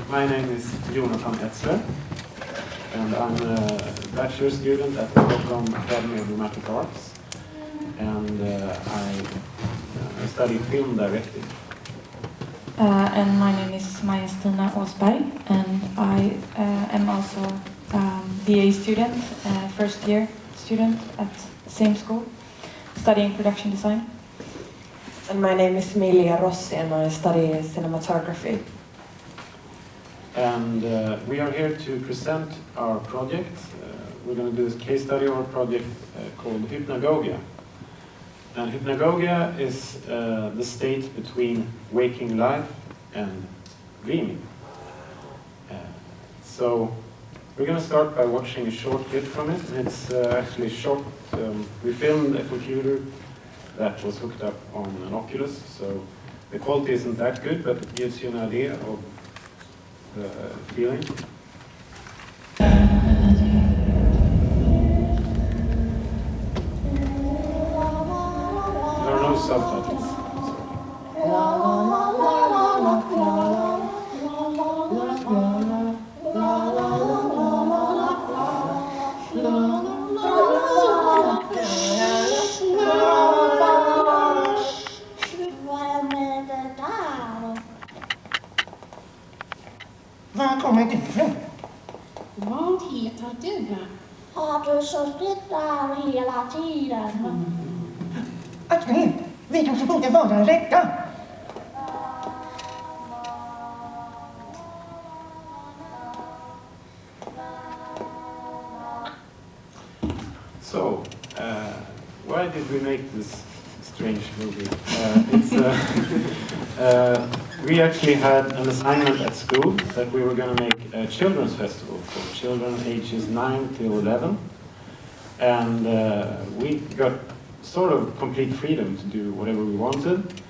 My name is Jonathan Etzler, and I'm a bachelor student at the Stockholm Academy of Dramatic Arts, and I study film directing. And my name is Maja-Stina Åsberg, and I am also BA student, first year student at the same school, studying production design. And my name is Emilia Rossi, and I study cinematography. And we are here to present our project. We're going to do this case study of our project called Hypnagogia. And Hypnagogia is the state between waking life and dreaming. So we're going to start by watching a short clip from it. It's actually shot. We filmed a computer that was hooked up on an Oculus, so the quality isn't that good, but it gives you an idea of the feeling. There are no subtitles. Var kommer du ifrån? Vad heter du? Har du suttit där hela tiden? Att vi kanske borde vara rädda. So, why did we make this strange movie? We actually had an assignment at school that we were going to make a children's festival for children ages 9 till 11. And we got sort of complete freedom to do whatever we wanted.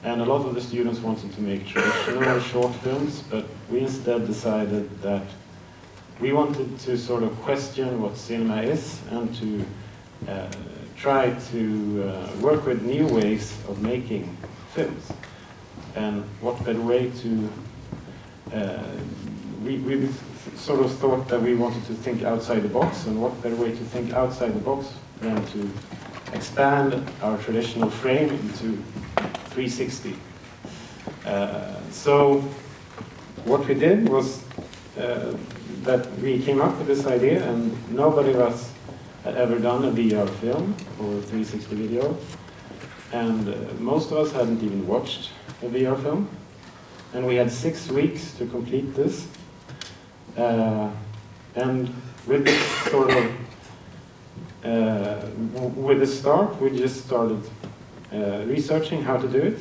And a lot of the students wanted to make traditional short films, but we instead decided that we wanted to sort of question what cinema is and to try to work with new ways of making films. And what better way to, we sort of thought that we wanted to think outside the box, and what better way to think outside the box than to expand our traditional frame into 360. So what we did was that we came up with this idea, and nobody of us had ever done a VR film or 360 video, and most of us hadn't even watched a VR film, and we had 6 weeks to complete this. And with this sort of with the start, we just started researching how to do it,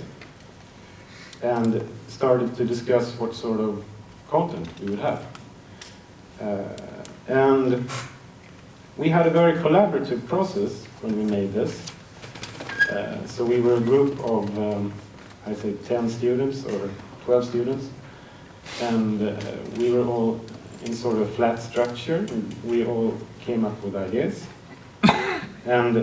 and started to discuss what sort of content we would have. And we had a very collaborative process when we made this. So we were a group of, I'd say 10 students or 12 students, and we were all in sort of a flat structure. We all came up with ideas. And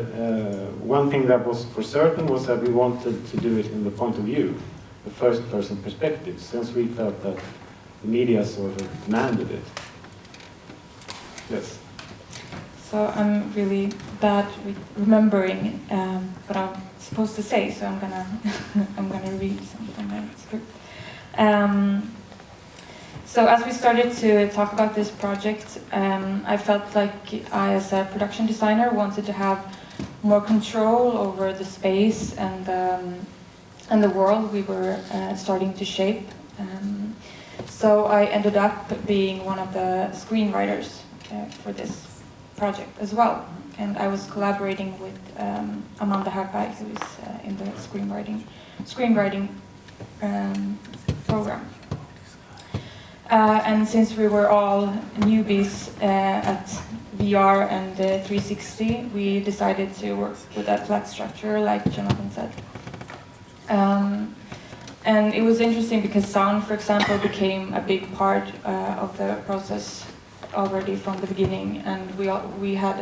one thing that was for certain was that we wanted to do it in the point of view, the first-person perspective, since we felt that the media sort of demanded it. Yes. So I'm really bad with remembering what I'm supposed to say, so I'm gonna I'm gonna read some from my script. So as we started to talk about this project, I felt like I, as a production designer, wanted to have more control over the space and the world we were starting to shape. So I ended up being one of the screenwriters for this project as well, and I was collaborating with Amanda Hagberg, who is in the screenwriting program. And since we were all newbies at VR and 360, we decided to work with a flat structure, like Jonathan said. And it was interesting because sound, for example, became a big part of the process already from the beginning, and we had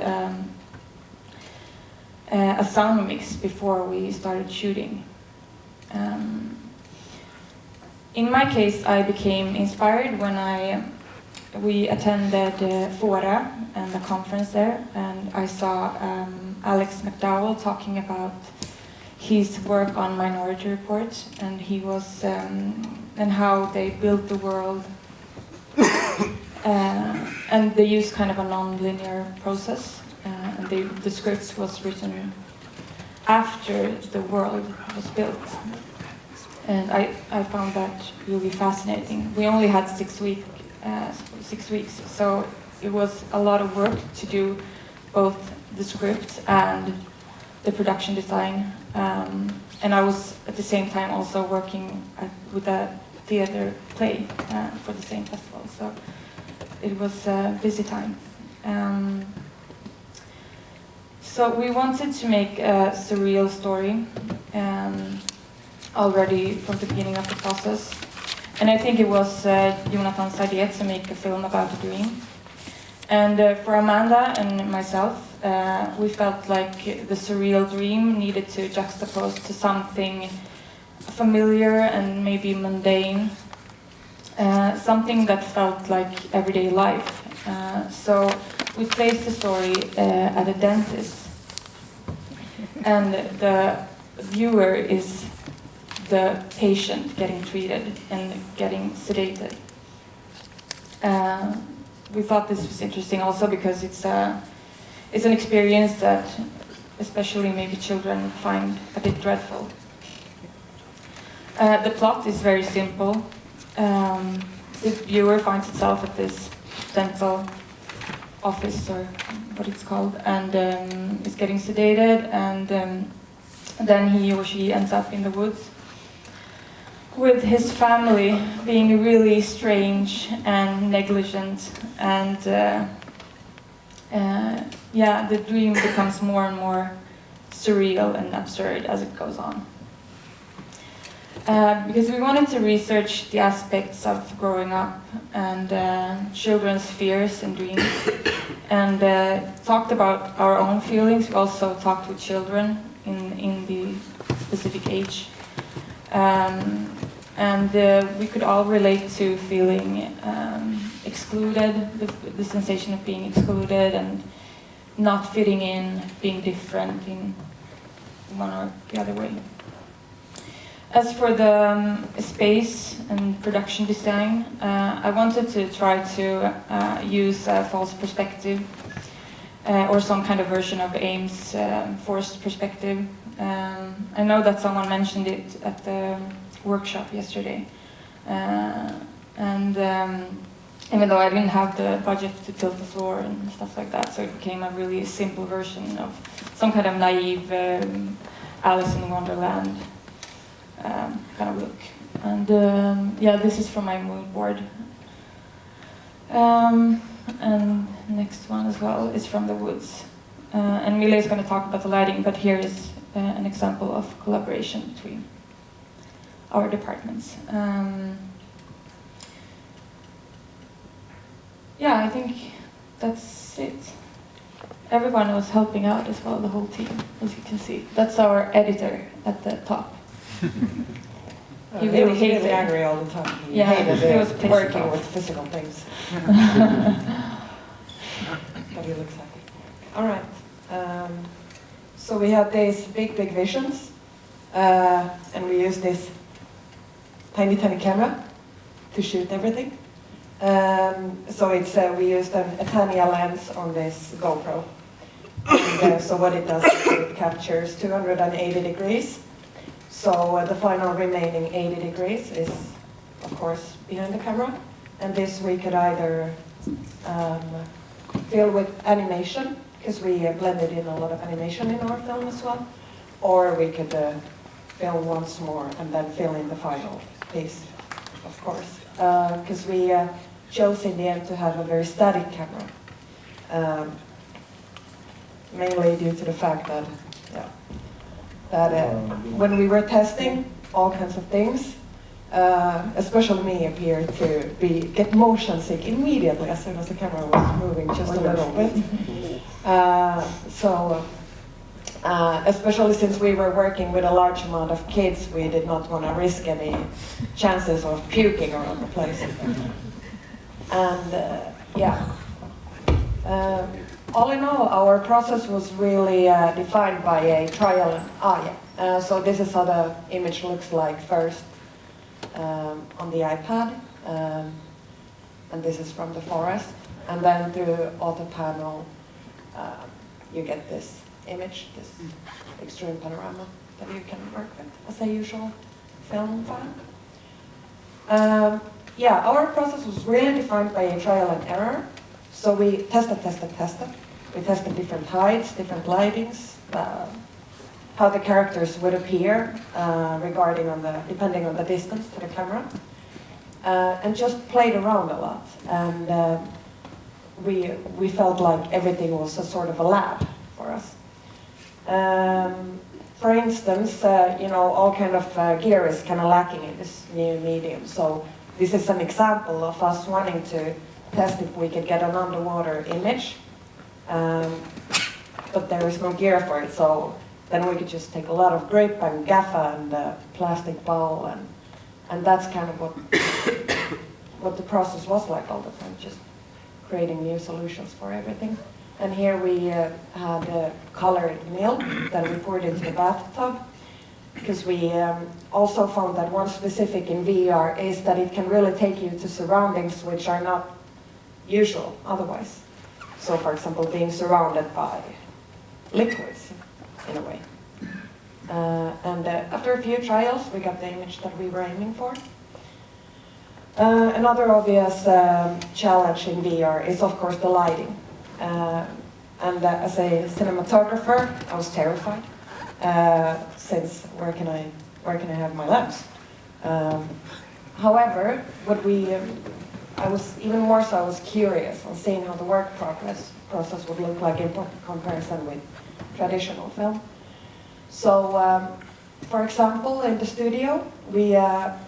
a sound mix before we started shooting. in my case, I became inspired when we attended Fora and the conference there, and I saw Alex McDowell talking about his work on Minority Report, and he was and how they built the world, and they used kind of a non-linear process, and the script was written after the world was built. And I found that really fascinating. We only had 6 weeks, so it was a lot of work to do both the script and the production design. And I was at the same time also working with a theater play for the same festival. So it was a busy time. So we wanted to make a surreal story already from the beginning of the process. And I think it was Jonathan's idea to make a film about a dream. And for Amanda and myself, we felt like the surreal dream needed to juxtapose to something familiar and maybe mundane, something that felt like everyday life. So we placed the story at a dentist, and the viewer is the patient getting treated and getting sedated. We thought this was interesting also because it's an experience that especially maybe children find a bit dreadful. The plot is very simple. The viewer finds itself at this dental office, or what it's called, and is getting sedated, and then he or she ends up in the woods with his family being really strange and negligent, and yeah, the dream becomes more and more surreal and absurd as it goes on. Because we wanted to research the aspects of growing up and children's fears and dreams, and talked about our own feelings. We also talked with children in the specific age. And we could all relate to feeling excluded, the sensation of being excluded and not fitting in, being different in one or the other way. As for the space and production design, I wanted to try to use a false perspective or some kind of version of Ames' forced perspective. I know that someone mentioned it at the workshop yesterday, and even though I didn't have the budget to tilt the floor and stuff like that, so it became a really simple version of some kind of naive Alice in Wonderland kind of look. And yeah, this is from my mood board. And next one as well is from the woods. And Mila is going to talk about the lighting, but here is an example of collaboration between our departments. Yeah, I think that's it. Everyone was helping out as well, the whole team, as you can see. That's our editor at the top. He was really angry all the time. He hated working with physical things. But he looks happy. All right. So we have these big visions, and we use this tiny camera to shoot everything. So it's we used an Etania lens on this GoPro. And, so what it does is it captures 280 degrees. So the final remaining 80 degrees is, of course, behind the camera. And this we could either fill with animation, because we blended in a lot of animation in our film as well, or we could film once more and then fill in the final piece, of course. Because we chose in the end to have a very static camera, mainly due to the fact that, when we were testing all kinds of things, especially me appeared to get motion sick immediately as soon as the camera was moving just a little bit. So Especially since we were working with a large amount of kids, we did not want to risk any chances of puking around the place. And yeah, all in all, our process was really defined by a trial and so this is how the image looks like first on the iPad, and this is from the forest, and then through auto panel you get this image, this extreme panorama that you can work with as a usual film file. Yeah, our process was really defined by a trial and error. So we tested. We tested different heights, different lightings, how the characters would appear depending on the distance to the camera, and just played around a lot. And we felt like everything was a sort of a lab for us. For instance, all kind of gear is kind of lacking in this new medium. So this is an example of us wanting to test if we could get an underwater image, but there is no gear for it. So then we could just take a lot of grip and gaffer and plastic bowl, and that's kind of what the process was like all the time, just creating new solutions for everything. And here we had colored milk that we poured into the bathtub, because we also found that one specific in VR is that it can really take you to surroundings which are not usual otherwise. So for example, being surrounded by liquids, in a way. And after a few trials, we got the image that we were aiming for. Another obvious challenge in VR is, of course, the lighting. And as a cinematographer, I was terrified, since where can I have my lamps? However, I was curious on seeing how the work process would look like in comparison with traditional film. So, for example, in the studio, we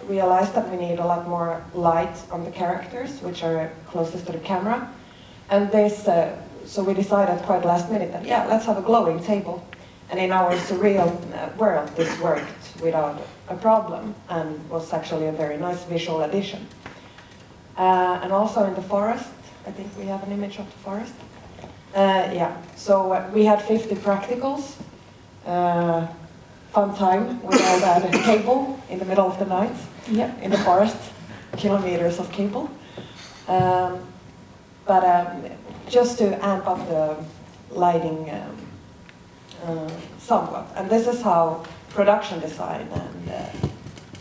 realized that we need a lot more light on the characters, which are closest to the camera. And so we decided quite last minute that, yeah, let's have a glowing table. And in our surreal world, this worked without a problem and was actually a very nice visual addition. And also in the forest, I think we have an image of the forest. Yeah, so we had 50 practicals. Fun time with all that cable in the middle of the night. Yep. In the forest, kilometers of cable. But just to amp up the lighting somewhat. And this is how production design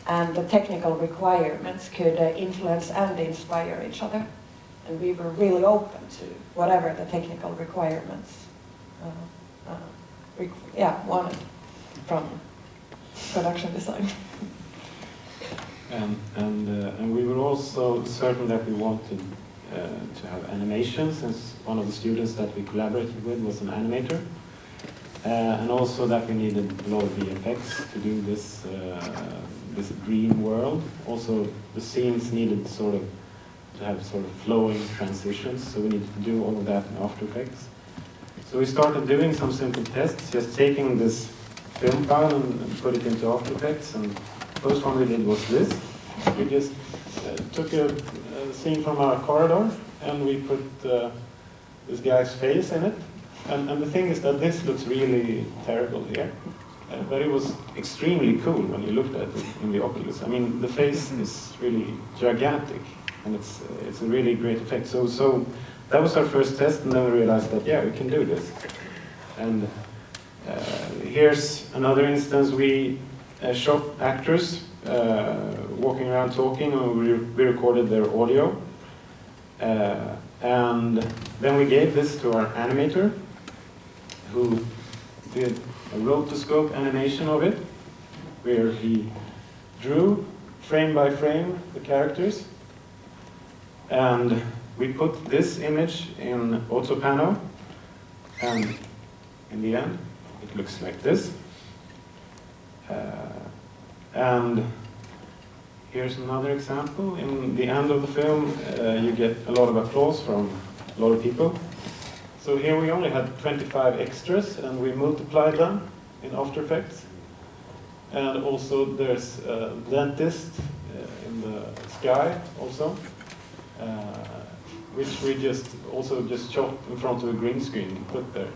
and the technical requirements could influence and inspire each other. And we were really open to whatever the technical requirements wanted from production design. And we were also certain that we wanted to have animation, since one of the students that we collaborated with was an animator. And also that we needed a lot of VFX to do this dream world. Also, the scenes needed to have flowing transitions, so we needed to do all of that in After Effects. So we started doing some simple tests, just taking this film file and put it into After Effects. And the first one we did was this. We just took a scene from a corridor and we put this guy's face in it. And the thing is that this looks really terrible here. But it was extremely cool when you looked at it in the Oculus. I mean, the face is really gigantic, and it's a really great effect. So that was our first test, and then we realized that, yeah, we can do this. And here's another instance. We shot actors walking around talking, and we recorded their audio. And then we gave this to our animator, who did a rotoscope animation of it, where he drew frame by frame the characters. And we put this image in AutoPano, and in the end, it looks like this. And here's another example. In the end of the film, you get a lot of applause from a lot of people. So here we only had 25 extras, and we multiplied them in After Effects. And also there's a dentist in the sky also, which we just shot in front of a green screen and put there.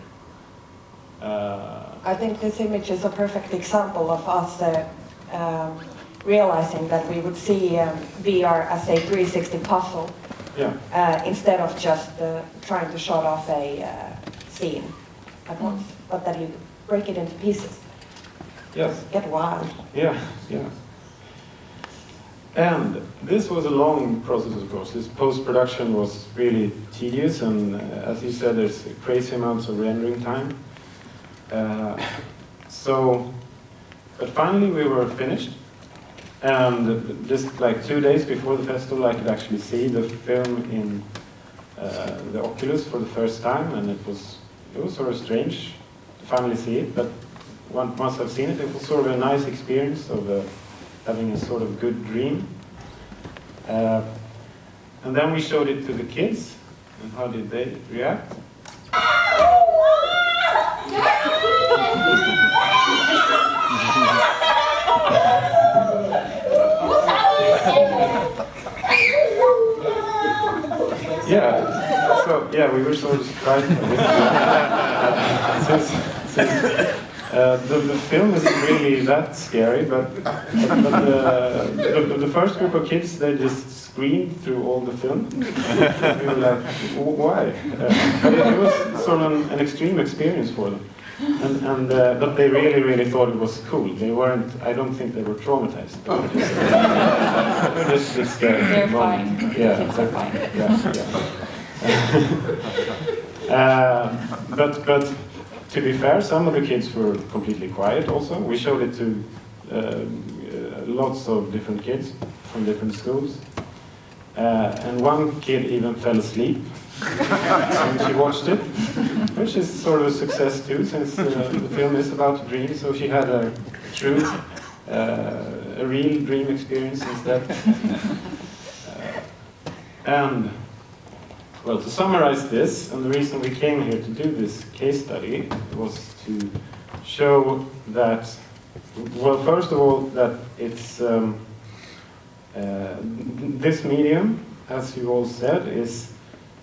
I think this image is a perfect example of us realizing that we would see VR as a 360 puzzle. Yeah. Instead of just trying to shut off a scene at once, but that you break it into pieces. Yes. Get wild. Yeah, yeah. And this was a long process, of course. This post-production was really tedious, and as you said, there's crazy amounts of rendering time. But finally we were finished. And just like 2 days before the festival, I could actually see the film in the Oculus for the first time, and it was sort of strange to finally see it. But once I've seen it, it was sort of a nice experience of having a sort of good dream. And then we showed it to the kids, and how did they react? Yeah, so yeah, we were sort of surprised by this. The film isn't really that scary, but the first group of kids, they just screamed through all the film. We were like, why? But it was sort of an extreme experience for them. But they really thought it was cool. They weren't, I don't think they were traumatized. They were just a bit scared. They're fine. Yeah, Kids are fine. But to be fair, some of the kids were completely quiet also. We showed it to lots of different kids from different schools. And one kid even fell asleep when she watched it, which is sort of a success too, since the film is about a dream, so she had a true, a real dream experience instead. And, well, to summarize this, and the reason we came here to do this case study was to show that, well, first of all, that it's this medium, as you all said, is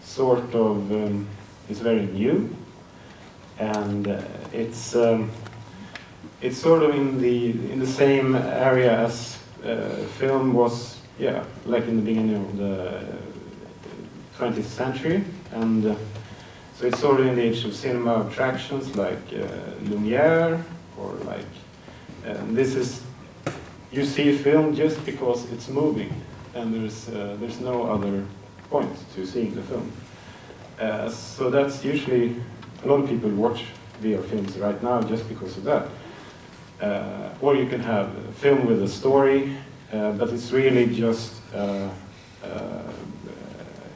sort of it's very new, and it's sort of in the same area as film was, yeah, like in the beginning of the 20th century, and so it's sort of in the age of cinema attractions like Lumiere, or like this is, you see a film just because it's moving, and there's no other point to seeing the film. So that's usually, a lot of people watch VR films right now just because of that. Or you can have a film with a story, but it's really just,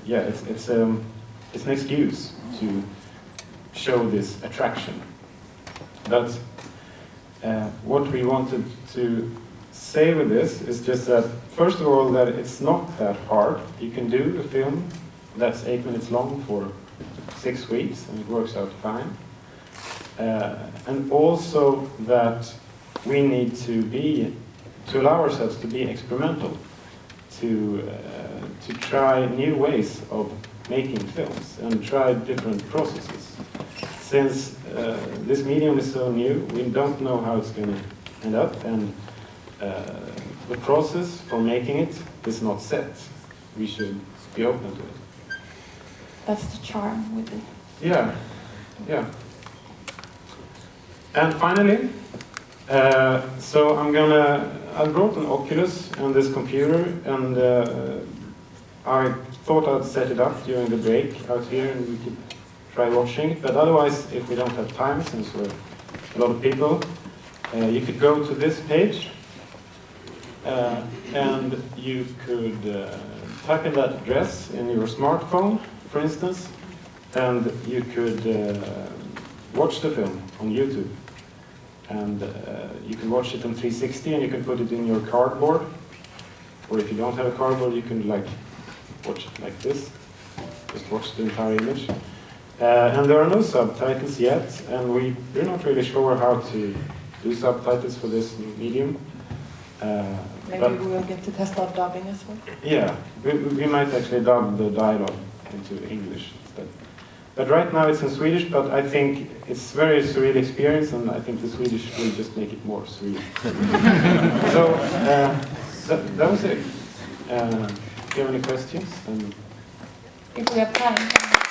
yeah, it's an excuse to show this attraction. But what we wanted to say with this is just that, first of all, that it's not that hard. You can do a film that's 8 minutes long for 6 weeks, and it works out fine. And also that we need to allow ourselves to be experimental, to try new ways of making films and try different processes. Since this medium is so new, we don't know how it's going to end up, and the process for making it is not set. We should be open to it. That's the charm with it. Yeah, yeah. And finally, so I brought an Oculus and this computer, and I thought I'd set it up during the break out here and we could try watching it. But otherwise, if we don't have time, since we're a lot of people, you could go to this page and you could type in that address in your smartphone, for instance, and you could watch the film on YouTube. And you can watch it on 360, and you can put it in your cardboard. Or if you don't have a cardboard, you can like watch it like this. Just watch the entire image. And there are no subtitles yet, and we're not really sure how to do subtitles for this new medium. Maybe But we will get to test out dubbing as well. yeah, we might actually dub the dialogue into English instead. But right now it's in Swedish, but I think it's very surreal experience, and I think the Swedish will just make it more surreal. So that was it. Do you have any questions? If we have time.